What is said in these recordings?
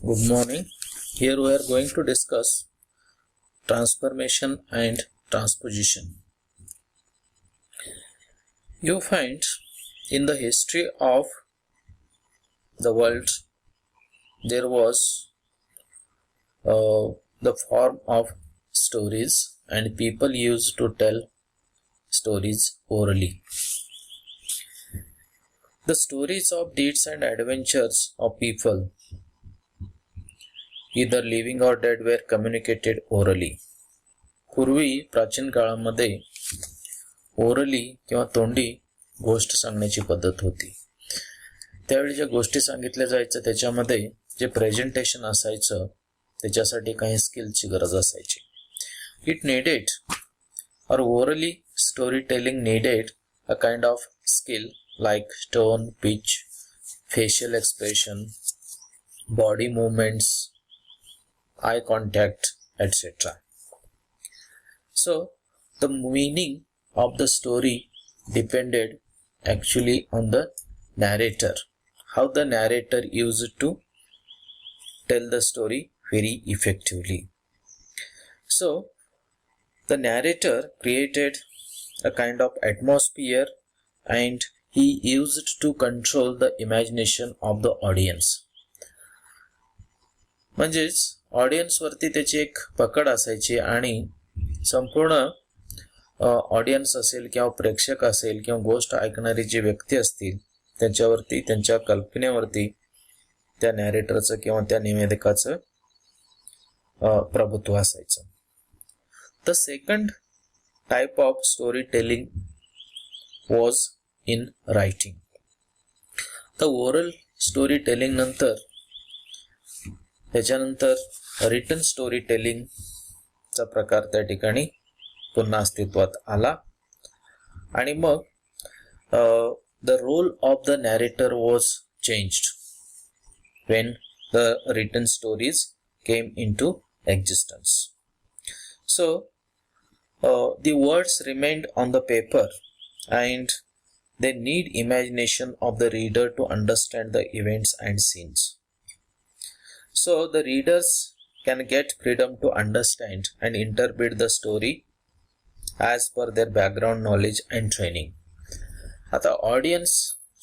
Good morning. Here we are going to discuss transformation and transposition. You find in the history of the world there was the form of stories, and people used to tell stories orally. The stories of deeds and adventures of people, either living or dead, were communicated orally. पूर्वी प्राचीन काळामध्ये orally किंवा तोंडी गोष्ट सांगण्याची पद्धत होती. त्यावेळी ज्या गोष्टी सांगितल्या जायच्या त्याच्यामध्ये जे प्रेझेंटेशन असायचं त्याच्यासाठी काही स्किलची गरज असायची. It needed or orally storytelling needed a kind of skill like tone, pitch, facial expression, body movements, eye contact, etc. So the meaning of the story depended actually on the narrator, how the narrator used to tell the story very effectively. So the narrator created a kind of atmosphere and he used to control the imagination of the audience. म्हणजेच audience वरती त्याची एक पकड असायची आणि संपूर्ण audience असेल किंवा प्रेक्षक असेल किंवा गोष्ट ऐकणारी जी व्यक्ती असतील त्यांच्यावरती, त्यांच्या कल्पनेवरती त्या नॅरेटरचं किंवा त्या निवेदकाचं प्रभुत्व असायचं. The second type of storytelling was in writing. The oral storytelling त्याच्यानंतर written storytelling चा प्रकार त्या ठिकाणी पुन्हा अस्तित्वात आला आणि मग the role of the narrator was changed when the written stories came into existence. So the words remained on the paper and they need imagination of the reader to understand the events and scenes. So the readers can get freedom to understand and interpret the story as per their background knowledge and training. आता audience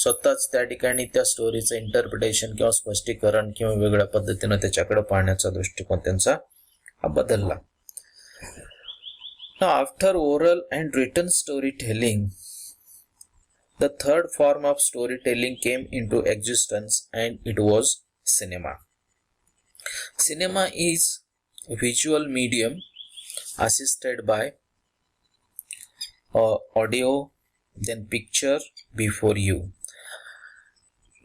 स्वतःच त्या ठिकाणी त्या स्टोरीचं interpretation किंवा स्पष्टीकरण किंवा वेगळ्या पद्धतीनं त्याच्याकडे पाहण्याचा दृष्टिकोन त्यांचा हा बदलला. Now, after oral and written storytelling, the third form of storytelling came into existence and it was cinema. Cinema is a visual medium assisted by audio, then picture before you.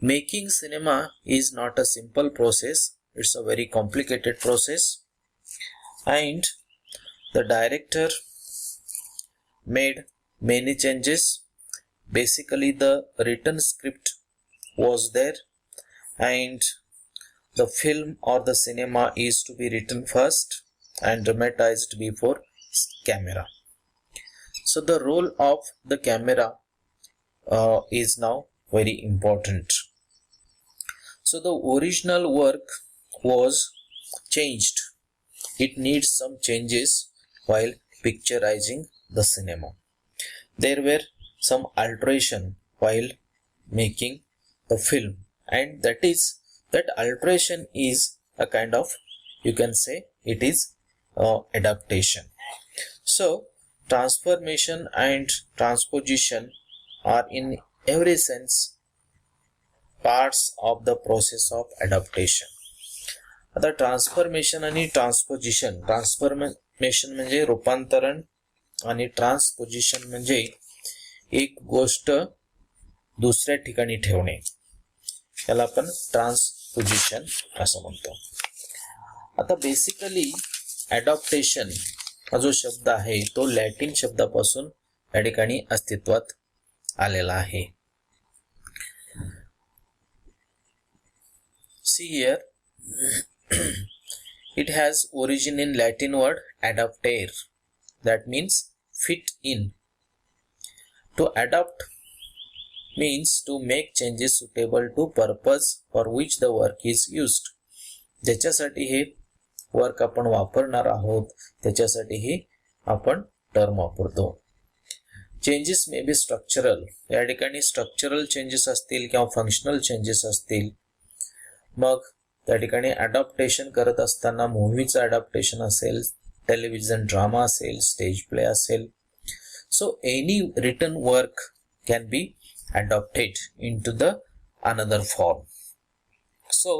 Making cinema is not a simple process, it's a very complicated process, and the director made many changes. Basically, the written script was there and the film or the cinema is to be written first and dramatized before camera. So the role of the camera is now very important. So the original work was changed. It needs some changes while picturizing the cinema. There were some alteration while making the film, and that alteration is a kind of, you can say it is adaptation. So transformation and transposition are in every sense parts of the process of adaptation. आता transformation आणि ट्रान्सपोजिशन, transformation म्हणजे रूपांतरण आणि ट्रान्सपोजिशन म्हणजे एक गोष्ट दुसऱ्या ठिकाणी ठेवणे, याला आपण ट्रान्सपोजिशन असं म्हणतो. आता बेसिकली ॲडॉप्टेशन हा जो शब्द आहे तो लॅटिन शब्दापासून या ठिकाणी अस्तित्वात आलेला आहे. See here, it has origin in Latin word adaptere, that means fit in. To adapt means to make changes suitable to purpose for which the work is used. ज्याच्यासाठी हे वर्क आपण वापरणार आहोत त्याच्यासाठी हे आपण टर्म वापरतो. चेंजेस मे बी स्ट्रक्चरल, या ठिकाणी structural changes असतील किंवा फंक्शनल चेंजेस असतील. मग त्या ठिकाणी अडॉप्टेशन करत असताना मूव्हीचं अडॉप्टेशन असेल, टेलिव्हिजन ड्रामा असेल, स्टेज प्ले असेल. So any written work can be adopted into the another form. So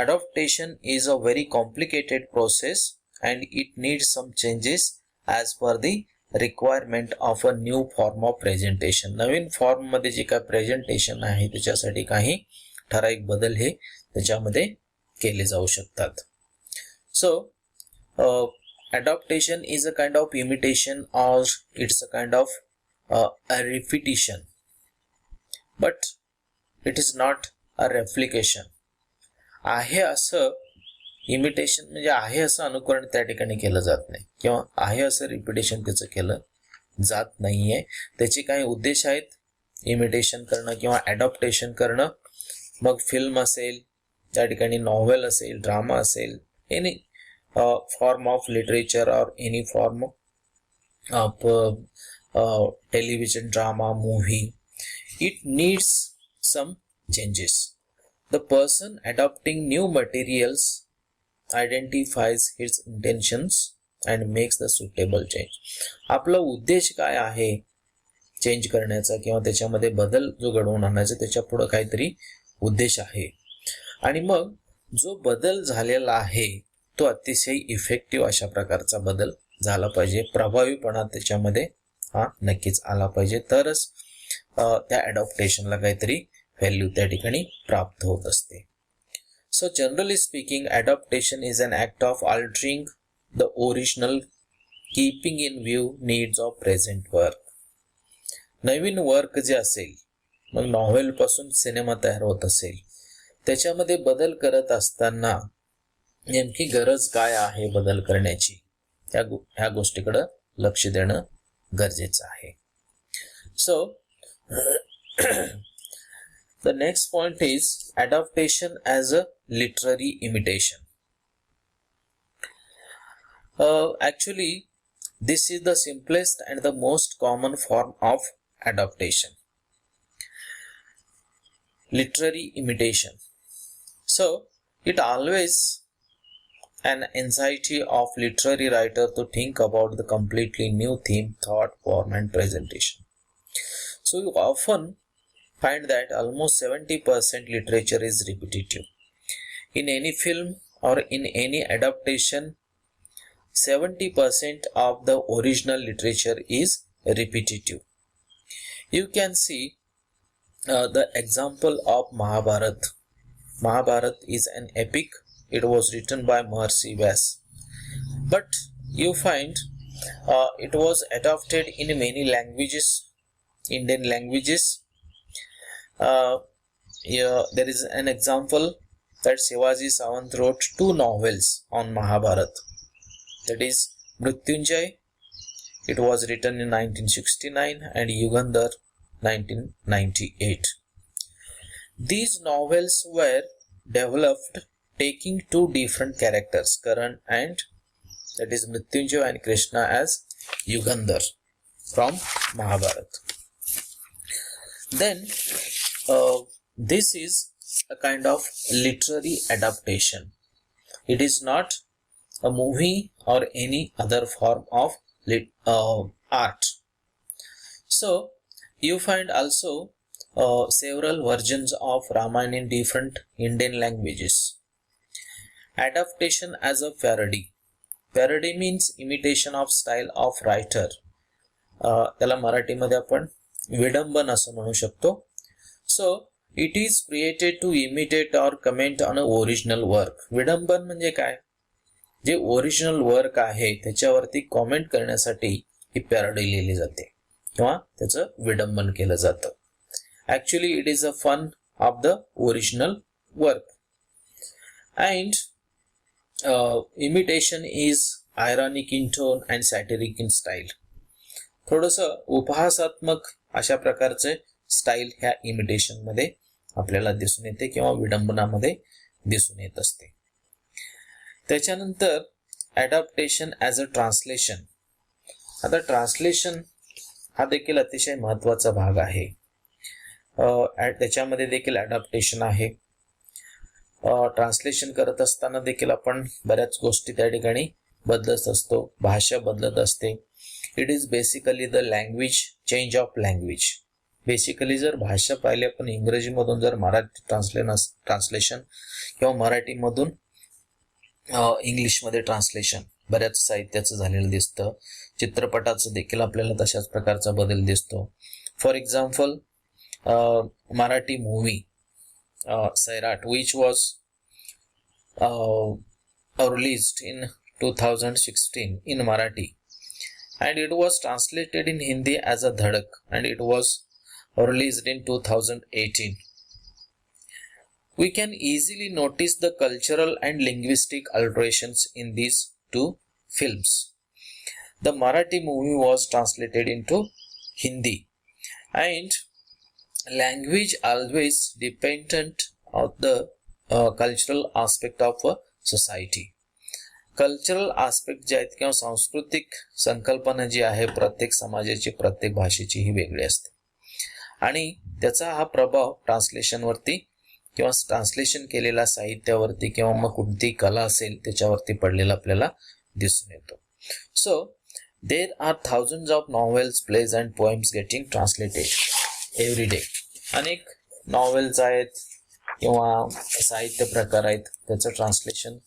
adaptation is a very complicated process and it needs some changes as per the requirement of a new form of presentation. Naveen form मध्ये जे काय presentation आहे त्याच्यासाठी काही ठराविक बदल हे त्याच्यामध्ये केले जाऊ शकतात. So adaptation is a kind of imitation or it's a kind of a repetition. But it is not a replication. आहे असं इमिटेशन म्हणजे आहे असं अनुकरण त्या ठिकाणी केलं जात नाही किंवा आहे असं रिपिटेशन त्याचं केलं जात नाहीये. त्याचे काही उद्देश आहेत, इमिटेशन करणं किंवा ॲडॉप्टेशन करणं. मग फिल्म असेल, त्या ठिकाणी नॉव्हेल असेल, ड्रामा असेल, एनी फॉर्म ऑफ लिटरेचर और any form of television drama, movie. It needs some changes. The person adopting new materials identifies his intentions and makes the suitable change. आपला उद्देश काय आहे चेंज करण्याचा किंवा त्याच्यामध्ये बदल जो घडवून आणायचा, त्याच्या पुढे काहीतरी उद्देश आहे. आणि मग जो बदल झालेला आहे तो अतिशय इफेक्टिव्ह अशा प्रकारचा बदल झाला पाहिजे. प्रभावीपणा त्याच्यामध्ये हा नक्कीच आला पाहिजे, तरच त्या अडॉप्टेशनला काहीतरी व्हॅल्यू त्या ठिकाणी प्राप्त होत असते. So generally speaking adaptation is an act of altering the original keeping in view needs of present work. नवीन वर्क जे असेल, मग नॉव्हेल पासून सिनेमा तयार होत असेल, त्याच्यामध्ये बदल करत असताना नेमकी गरज काय आहे बदल करण्याची, ह्या गोष्टीकडे लक्ष देणं गरजेचं आहे. So the next point is adaptation as a literary imitation. Actually, this is the simplest and the most common form of adaptation. Literary imitation. So it always an anxiety of literary writer to think about the completely new theme, thought, form and presentation. So you often find that almost 70% literature is repetitive. In any film or in any adaptation, 70% of the original literature is repetitive. You can see the example of Mahabharata. Mahabharata is an epic. It was written by Maharishi Vyas. But you find it was adapted in many languages, Indian languages. There is an example that Shivaji Sawant wrote 2 novels on Mahabharata. That is Mrityunjay, it was written in 1969, and Yugandhar 1998. These novels were developed taking 2 different characters, Karan and that is Mrityunjay and Krishna as Yugandhar from Mahabharata. Then this is a kind of literary adaptation. It is not a movie or any other form of art. So you find also several versions of Ramayana in different Indian languages. Adaptation as a parody. Parody means imitation of style of writer. त्याला मराठीमध्ये आपण विडंबन असं म्हणू शकतो. So it is created to imitate or comment on a original work. विडंबन म्हणजे काय, जे original work आहे त्याच्यावरती कॉमेंट करण्यासाठी ही पॅरोडी लिहिली जाते किंवा त्याचं विडंबन केलं जातं. Actually it is a fun of the original work. And imitation is ironic in tone and satiric in style. थोडंसं उपहासात्मक अशा प्रकारचे स्टाईल ह्या इमिटेशन मध्ये आपल्याला दिसून येते किंवा विडंबनामध्ये दिसून येत असते. त्याच्यानंतर ॲडॅप्टेशन ॲज अ ट्रान्सलेशन. आता ट्रान्सलेशन हा देखील अतिशय महत्त्वाचा भाग आहे. त्याच्यामध्ये देखील ॲडॅप्टेशन आहे. ट्रान्सलेशन करत असताना देखील आपण बऱ्याच गोष्टी त्या ठिकाणी बदलत असतो, भाषा बदलत असते. It is basically the language change of language. Basically जर भाषा पाहिली आपण इंग्रजीमधून जर मराठी ट्रान्सलेशन किंवा मराठीमधून इंग्लिशमध्ये ट्रान्सलेशन बऱ्याच साहित्याचं झालेलं दिसतं. चित्रपटाचं देखील आपल्याला तशाच प्रकारचा बदल दिसतो. For example Marathi movie Sairat which was released in 2016 in Marathi and it was translated in Hindi as a Dhadak and it was released in 2018. We can easily notice the cultural and linguistic alterations in these two films. The Marathi movie was translated into Hindi and language always dependent on the cultural aspect of a society. Cultural aspect जे आहेत किंवा सांस्कृतिक संकल्पना जी आहे प्रत्येक समाजाची प्रत्येक भाषेची ही वेगळी असते आणि त्याचा हा प्रभाव ट्रान्सलेशनवरती किंवा ट्रान्सलेशन केलेल्या साहित्यावरती किंवा मग कोणती कला असेल त्याच्यावरती पडलेला आपल्याला दिसून येतो. So there are thousands of novels, plays and poems getting translated every day. अनेक नॉवेल्स आहेत किंवा साहित्य प्रकार आहेत त्याचं ट्रान्सलेशन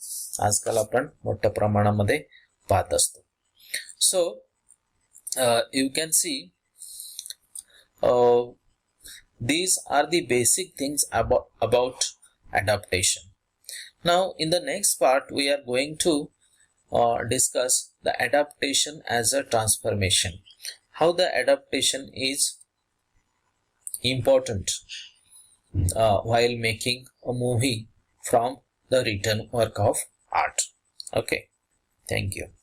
आजकाल आपण मोठ्या प्रमाणामध्ये पाहत असतो. So you can see these are the basic things about adaptation. Now in the next part we are going to discuss the adaptation as a transformation, how the adaptation is important while making a movie from the written work of art. Okay, thank you.